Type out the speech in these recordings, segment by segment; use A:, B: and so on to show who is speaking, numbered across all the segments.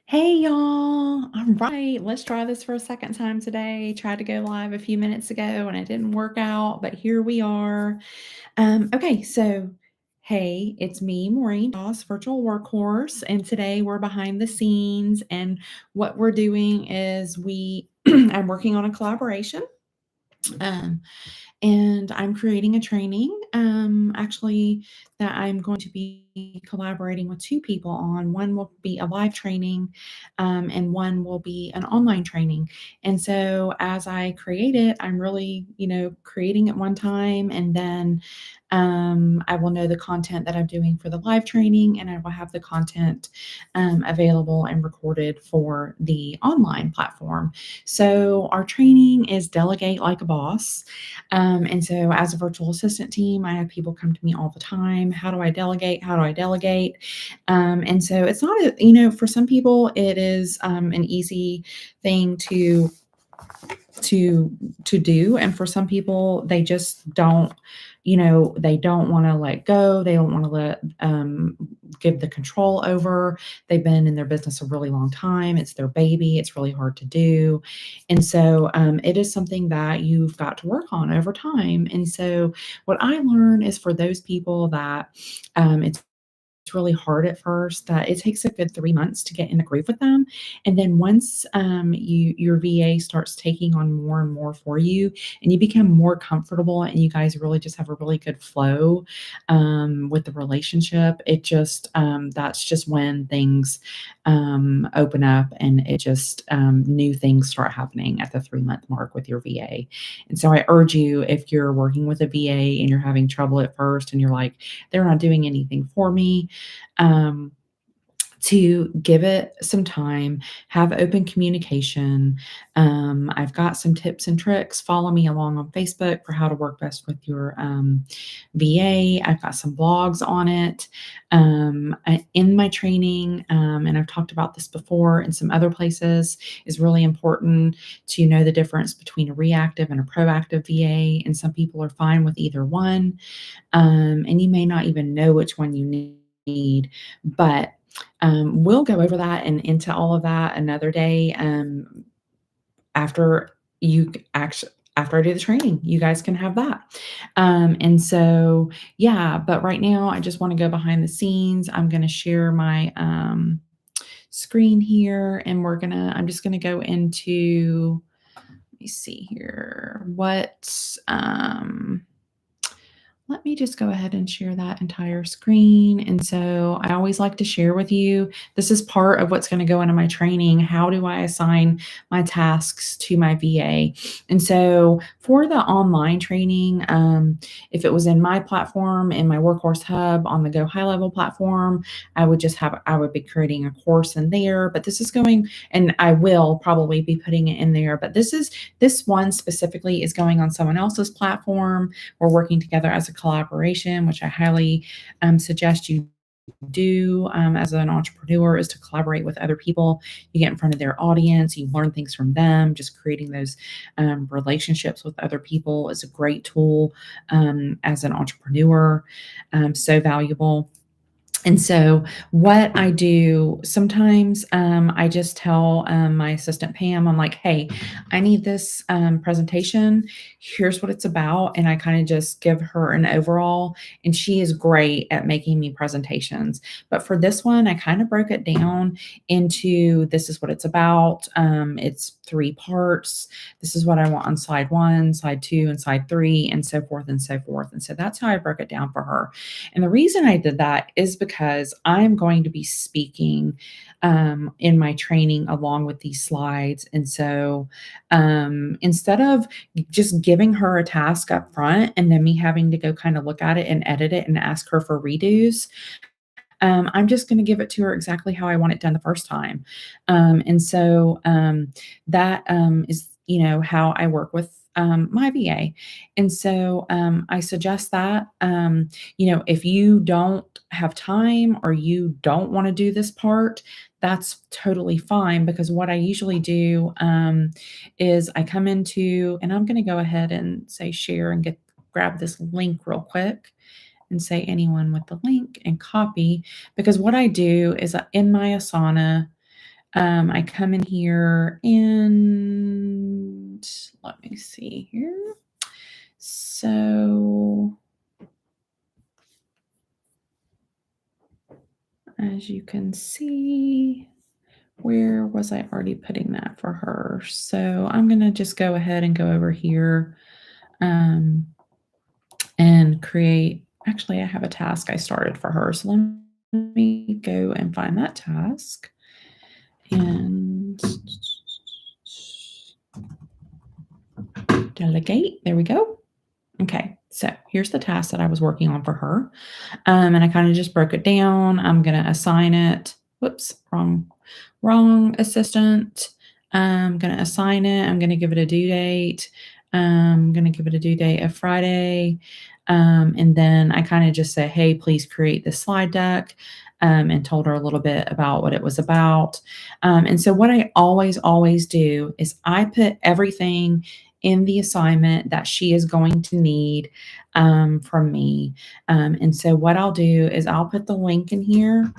A: Hey y'all. All right, let's try this for a second time today. Tried to go live a few minutes ago and it didn't work out, but here we are. Okay, so hey, it's me, Maureen Doss, virtual workhorse, and today we're behind the scenes. And what we're doing is I'm working on a collaboration. Um, and I'm creating a training, actually, that I'm going to be collaborating with two people on. One will be a live training, and one will be an online training. And so as I create it, I'm really, creating it one time, and then I will know the content that I'm doing for the live training, and I will have the content available and recorded for the online platform. So our training is Delegate Like a Boss. And so, as a virtual assistant team, I have people come to me all the time. How do I delegate? How do I delegate? And so, it's not for some people, it is an easy thing to to do, and for some people, they just don't. They don't want to let go. They don't want to give the control over. They've been in their business a really long time. It's their baby. It's really hard to do. And so it is something that you've got to work on over time. And so what I learn is for those people that it's really hard at first, that it takes a good 3 months to get in the groove with them. And then once your VA starts taking on more and more for you, and you become more comfortable, and you guys really just have a really good flow with the relationship, that's just when things open up, and it just new things start happening at the 3 month mark with your VA. And so I urge you, if you're working with a VA and you're having trouble at first and you're like, they're not doing anything for me, um, to give it some time, have open communication. I've got some tips and tricks. Follow me along on Facebook for how to work best with your VA. I've got some blogs on it in my training, and I've talked about this before in some other places. Is really important to know the difference between a reactive and a proactive VA, and some people are fine with either one, and you may not even know which one you need, but we'll go over that and into all of that another day. After you actually After I do the training, you guys can have that. And so, yeah, but right now I just want to go behind the scenes. I'm going to share my screen here, and I'm just going to go into, let me see here, let me just go ahead and share that entire screen. And so I always like to share with you, this is part of what's going to go into my training. How do I assign my tasks to my VA? And so for the online training, if it was in my platform, in my Workhorse Hub on the Go High Level platform, I would be creating a course in there, but this is going, and I will probably be putting it in there, but this one specifically is going on someone else's platform. We're working together as a collaboration, which I highly suggest you do as an entrepreneur, is to collaborate with other people. You get in front of their audience, you learn things from them. Just creating those relationships with other people is a great tool as an entrepreneur, so valuable. And so what I do sometimes, I just tell my assistant Pam, I'm like, hey, I need this presentation. Here's what it's about. And I kind of just give her an overall, and she is great at making me presentations. But for this one, I kind of broke it down into, this is what it's about. It's 3 parts. This is what I want on slide 1, slide 2, and slide 3, and so forth and so forth. And so that's how I broke it down for her. And the reason I did that is because I'm going to be speaking in my training along with these slides. And so instead of just giving her a task up front and then me having to go kind of look at it and edit it and ask her for redos, I'm just going to give it to her exactly how I want it done the first time. And so that is, how I work with my VA. And so I suggest that, if you don't have time or you don't want to do this part, that's totally fine, because what I usually do is I come into, and I'm going to go ahead and say share and grab this link real quick and say anyone with the link and copy, because what I do is in my Asana, I come in here and let me see here. So as you can see, where was I already putting that for her? So I'm going to just go ahead and go over here um, and create. Actually, I have a task I started for her. So let me go and find that task and delegate. There we go. Okay, so here's the task that I was working on for her. And I kind of just broke it down. I'm going to assign it. Whoops, wrong assistant. I'm going to assign it. I'm going to give it a due date. I'm going to give it a due date of Friday. And then I kind of just say, hey, please create this slide deck. And told her a little bit about what it was about. And so, what I always do is I put everything in the assignment that she is going to need from me. And so what I'll do is I'll put the link in here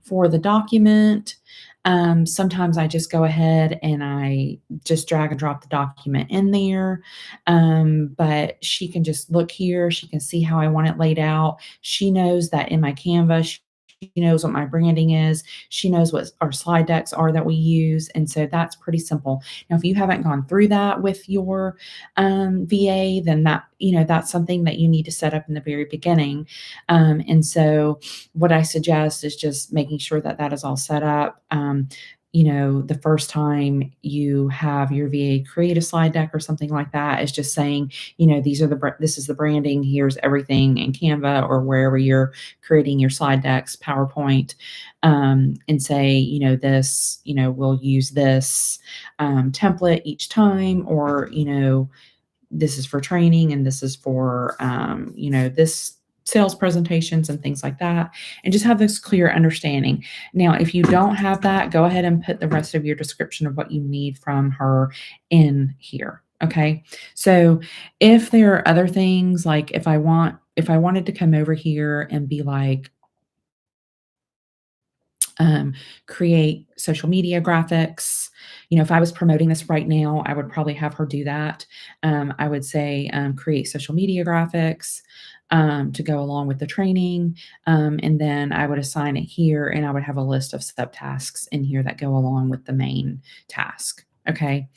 A: for the document. Sometimes I just go ahead and I just drag and drop the document in there. But she can just look here. She can see how I want it laid out. She knows that in my Canvas, she knows what my branding is. She knows what our slide decks are that we use. And so that's pretty simple. Now, if you haven't gone through that with your VA, then that's something that you need to set up in the very beginning. And so what I suggest is just making sure that that is all set up. The first time you have your VA create a slide deck or something like that is just saying, this is the branding, here's everything in Canva or wherever you're creating your slide decks, PowerPoint, and say, we'll use this template each time, or, this is for training and this is for, this sales presentations and things like that, and just have this clear understanding. Now, if you don't have that, go ahead and put the rest of your description of what you need from her in here. Okay. So if there are other things, like if I wanted to come over here and be like, um, create social media graphics. If I was promoting this right now, I would probably have her do that. I would say create social media graphics to go along with the training. And then I would assign it here and I would have a list of subtasks in here that go along with the main task. Okay.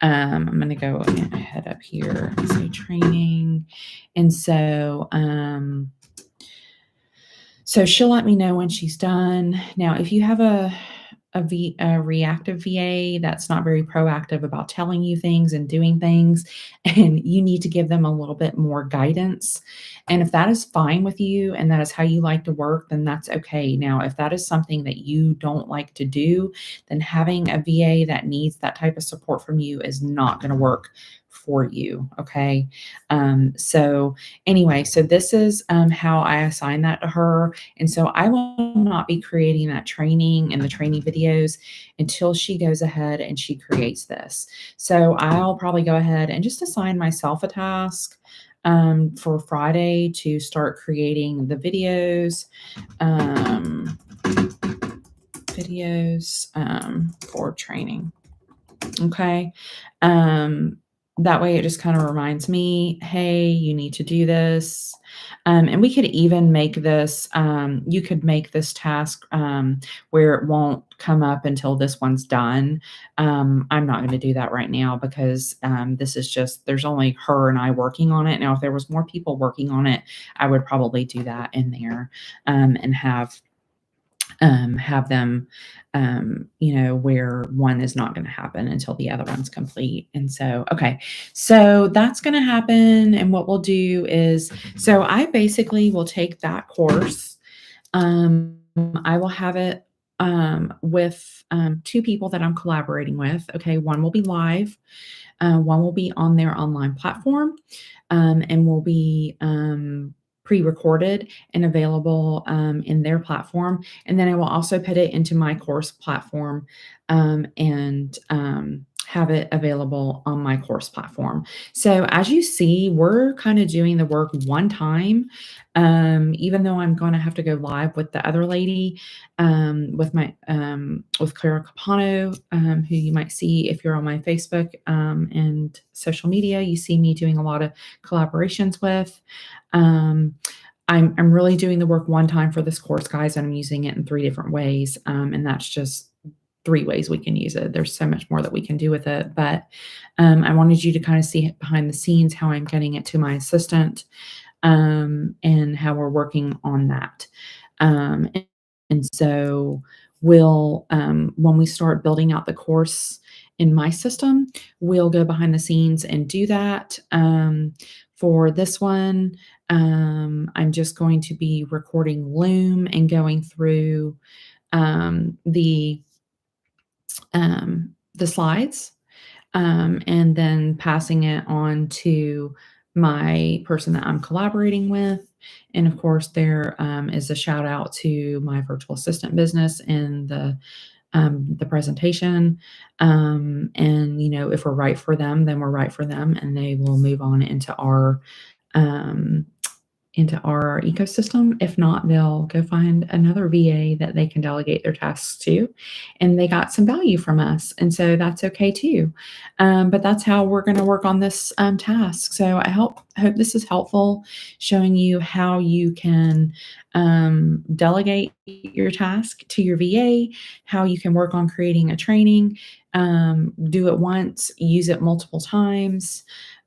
A: I'm going to go ahead up here and say training. And so she'll let me know when she's done. Now, if you have a reactive VA that's not very proactive about telling you things and doing things, and you need to give them a little bit more guidance. And if that is fine with you and that is how you like to work, then that's okay. Now, if that is something that you don't like to do, then having a VA that needs that type of support from you is not going to work for you. Okay. So anyway, so this is how I assign that to her. And so I will not be creating that training and the training videos until she goes ahead and she creates this. So I'll probably go ahead and just assign myself a task for Friday to start creating the videos for training. Okay. Um, that way it just kind of reminds me, hey, you need to do this. And we could even make this, you could make this task where it won't come up until this one's done. I'm not going to do that right now because this is just, there's only her and I working on it. Now, if there was more people working on it, I would probably do that in there and have them, where one is not going to happen until the other one's complete. And so, okay, so that's going to happen. And what we'll do is, so I basically will take that course. I will have it with two people that I'm collaborating with. Okay, one will be live. One will be on their online platform and will be pre-recorded and available in their platform. And then I will also put it into my course platform and have it available on my course platform. So as you see, we're kind of doing the work one time. Even though I'm going to have to go live with the other lady, with Clara Capano, who you might see if you're on my Facebook and social media. You see me doing a lot of collaborations with. Um, I'm really doing the work one time for this course, guys, and I'm using it in 3 different ways, and that's just 3 ways we can use it. There's so much more that we can do with it, but, I wanted you to kinda see behind the scenes how I'm getting it to my assistant, and how we're working on that. And so when we start building out the course in my system, we'll go behind the scenes and do that. For this one, I'm just going to be recording Loom and going through um, the the slides, and then passing it on to my person that I'm collaborating with. And of course, there is a shout out to my virtual assistant business in the presentation. And if we're right for them, then we're right for them, and they will move on um, into our ecosystem. If not, they'll go find another VA that they can delegate their tasks to, and they got some value from us, and so that's okay too. But that's how we're going to work on this task. So I hope this is helpful, showing you how you can delegate your task to your VA, how you can work on creating a training, do it once, use it multiple times,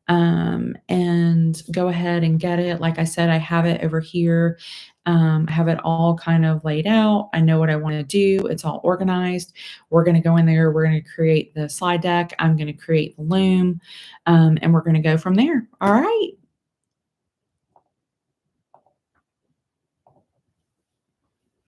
A: and go ahead and get it. Like I said, I have it over here. I have it all kind of laid out. I know what I want to do. It's all organized. We're going to go in there. We're going to create the slide deck. I'm going to create the Loom, and we're going to go from there. All right.